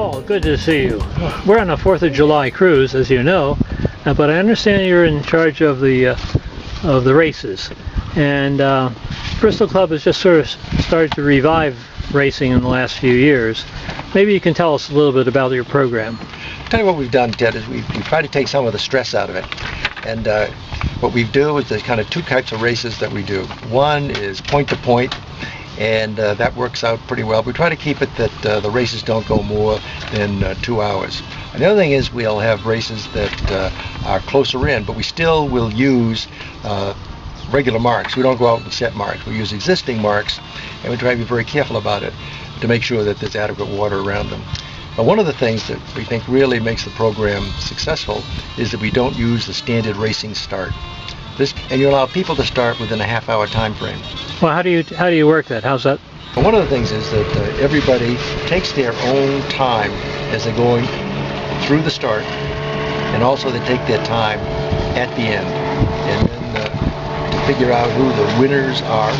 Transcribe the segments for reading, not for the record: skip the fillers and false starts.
Paul, good to see you. We're on a 4th of July cruise, as you know, but I understand you're in charge of the races. And Bristol Club has just sort of started to revive racing in the last few years. Maybe you can tell us a little bit about your program. I'll tell you what we've done, Ted, is we try to take some of the stress out of it. And what we do is there's kind of two types of races that we do. One is point to point, and that works out pretty well. We try to keep it that the races don't go more than 2 hours. And the other thing is we'll have races that are closer in, but we still will use regular marks. We don't go out and set marks. We use existing marks, and we try to be very careful about it to make sure that there's adequate water around them. But one of the things that we think really makes the program successful is that we don't use the standard racing start. And you allow people to start within a half-hour time frame. Well, how do you work that? How's that? Well, one of the things is that everybody takes their own time as they're going through the start, and also they take their time at the end. And then to figure out who the winners are,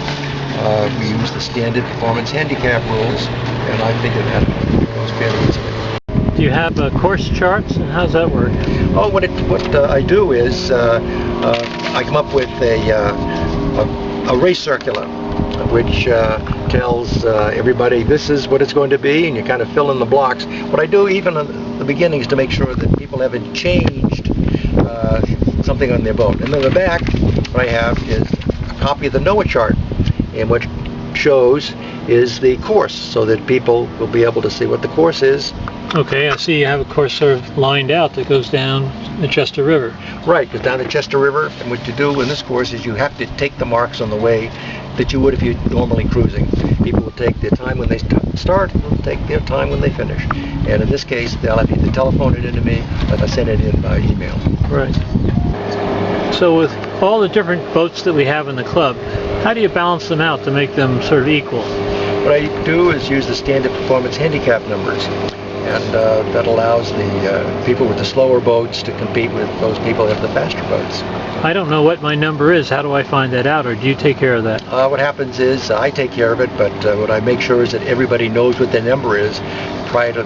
we use the standard performance handicap rules, and I figure that goes fairly easily. Do you have course charts, and how's that work? Oh, what I do is I come up with a race circular, which tells everybody this is what it's going to be, and you kind of fill in the blocks. What I do even at the beginning is to make sure that people haven't changed something on their boat. And then the back, what I have is a copy of the NOAA chart, and what shows is the course, so that people will be able to see what the course is. Okay, I see you have a course sort of lined out that goes down the Chester River. Right, goes down the Chester River, and what you do in this course is you have to take the marks on the way that you would if you're normally cruising. People will take their time when they start, and they'll take their time when they finish. And in this case, they'll have to either telephone it in to me, or they'll send it in by email. Right. So with all the different boats that we have in the club, how do you balance them out to make them sort of equal? What I do is use the standard performance handicap numbers, and that allows the people with the slower boats to compete with those people that have the faster boats. I don't know what my number is. How do I find that out, or do you take care of that? What happens is I take care of it, but what I make sure is that everybody knows what their number is prior to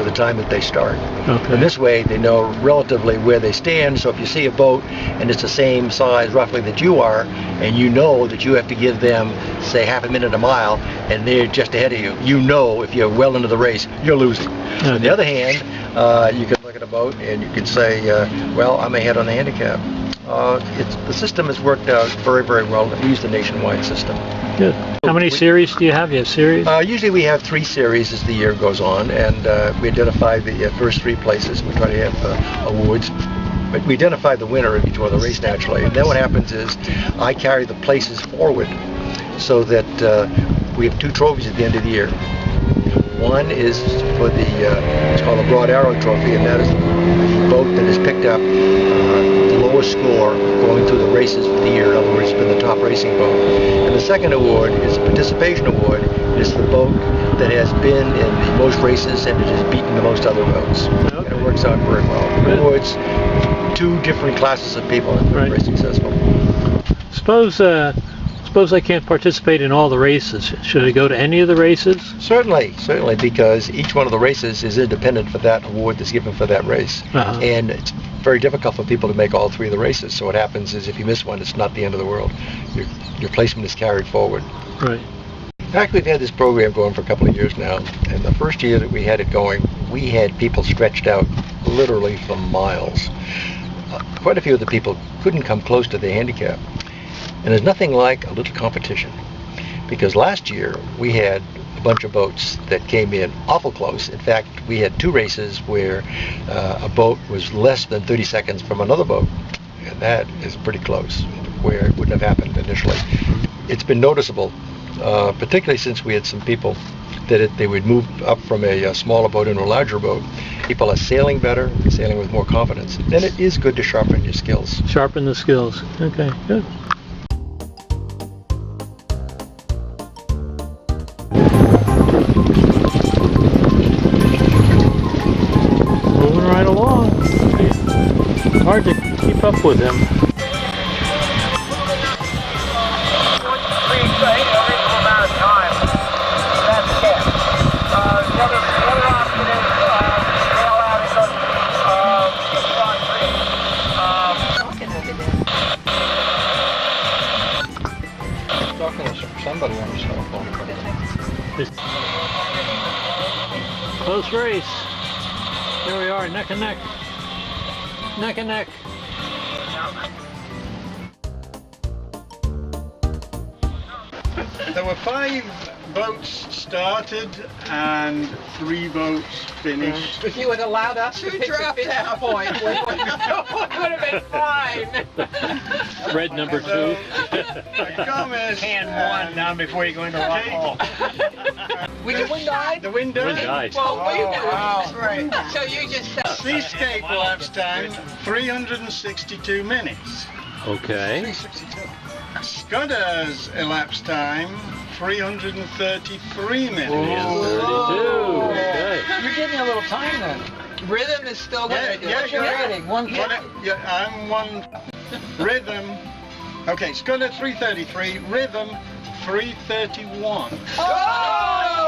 the time that they start. Okay. And this way they know relatively where they stand, so if you see a boat and it's the same size roughly that you are, and you know that you have to give them, say, half a minute a mile, and they're just ahead of you, you know if you're well into the race, you're losing. Okay. On the other hand, you can look at a boat and you can say, well, I'm ahead on the handicap. The system has worked out very, very well. We use the nationwide system. Good. How many series do you have? You have series? Usually we have 3 series as the year goes on, and we identify the first 3 places. We try to have awards. But we identify the winner of each one of the race naturally. And then what happens is I carry the places forward so that we have 2 trophies at the end of the year. One is for it's called the Broad Arrow Trophy, and that is the boat that has picked up the lowest score going through the races for the year. In other words, it's been the top racing boat. And the second award is a participation award. It's the boat that has been in the most races and it has beaten the most other boats. Okay. And it works out very well. In other words, 2 different classes of people have been very successful. Suppose I can't participate in all the races. Should I go to any of the races? Certainly, because each one of the races is independent for that award that's given for that race. Uh-huh. And it's very difficult for people to make all 3 of the races. So what happens is if you miss one, it's not the end of the world. Your placement is carried forward. Right. In fact, we've had this program going for a couple of years now, and the first year that we had it going, we had people stretched out literally for miles. Quite a few of the people couldn't come close to their handicap. And there's nothing like a little competition, because last year we had a bunch of boats that came in awful close. In fact, we had 2 races where a boat was less than 30 seconds from another boat, and that is pretty close, where it wouldn't have happened initially. It's been noticeable, particularly since we had some people that they would move up from a smaller boat into a larger boat. People are sailing better, sailing with more confidence. Then it is good to sharpen your skills. Sharpen the skills. Okay, good. Moving right along. Hard to keep up with him. Reasonable amount of time. That's it. The other option is somebody on his cell phone. Close race. Here we are, neck and neck. Neck and neck. There were 5 boats started and 3 boats finished. If you had allowed us to pick the finish point, we would have been fine. Red number 2. Hand one down before you go into rock hall. The wind died? The wind died? Wind died. Well, we Oh, wow. right. So you just said... Seascape elapsed time, 362 minutes. Okay. Scudder's elapsed time, 333 minutes. 32. Okay. You're getting a little time then. Rhythm is still there. What's your rating? I'm 1. Rhythm. Okay, Scudder 333. Rhythm 331. Oh!